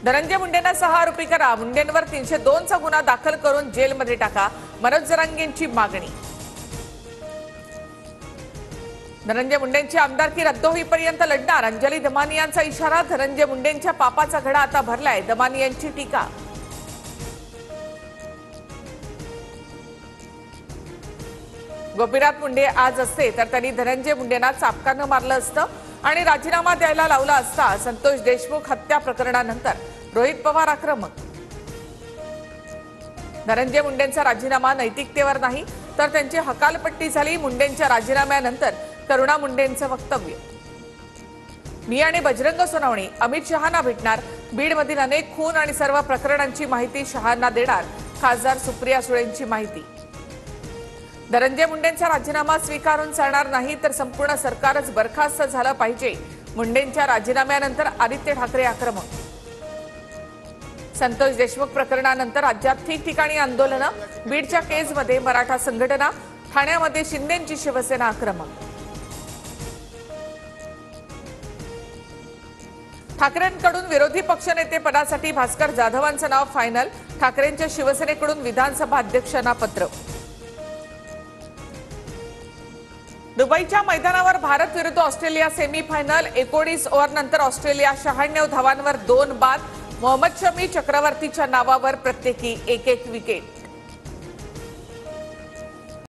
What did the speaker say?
धनंजय मुंडेंना 6 आरोपी करा, मुंडेंवर 302 चा गुन्हा दाखल करून जेलमध्ये टाका, मनोज जरांगेंची मागणी। धनंजय मुंडेंची आमदारकी रद्द होईपर्यंत लढणार, अंजली दमानियांचा इशारा। धनंजय मुंडेंच्या पापाचा घडा आता भरलाय, दमानियांची टीका। गोपीनाथ मुंडे आज असते तर त्यांनी धनंजय मुंडेंना चापकानं मारलं असतं आणि राजीनामा द्यायला लावला असता। संतोष देशमुख हत्या प्रकरणानंतर रोहित पवार आक्रमक। धनंजय मुंडेंचा राजीनामा नैतिकतेवर नाही तर त्यांची हकालपट्टी झाली। मुंडेंच्या राजीनाम्यानंतर करुणा मुंडेंचं वक्तव्य। मी आणि बजरंग सोनवणे अमित शहांना भेटणार, बीडमधील अनेक खून आणि सर्व प्रकरणांची माहिती शहांना देणार, खासदार सुप्रिया सुळेंची माहिती। धनंजय मुंडेंचा राजीनामा स्वीकारून चालणार नाही तर संपूर्ण सरकारच बरखास्त झालं पाहिजे। मुंडेंच्या राजीनाम्यानंतर आदित्य ठाकरे आक्रमक। संतोष देशमुख प्रकरणानंतर राज्यात ठिकठिकाणी आंदोलनं, बीडच्या केसमध्ये मराठा संघटना, ठाण्यामध्ये शिंदेंची शिवसेना आक्रमक। ठाकरेंकडून विरोधी पक्षनेते पदासाठी भास्कर जाधवांचं नाव फायनल, ठाकरेंच्या शिवसेनेकडून विधानसभा अध्यक्षांना पत्र। दुबईच्या मैदानावर भारत विरुद्ध ऑस्ट्रेलिया सेमीफायनल, 19 ओव्हरनंतर ऑस्ट्रेलिया 96 धावांवर 2 बाद। मोहम्मद शमी चक्रवर्तीच्या नावावर प्रत्येकी एक विकेट।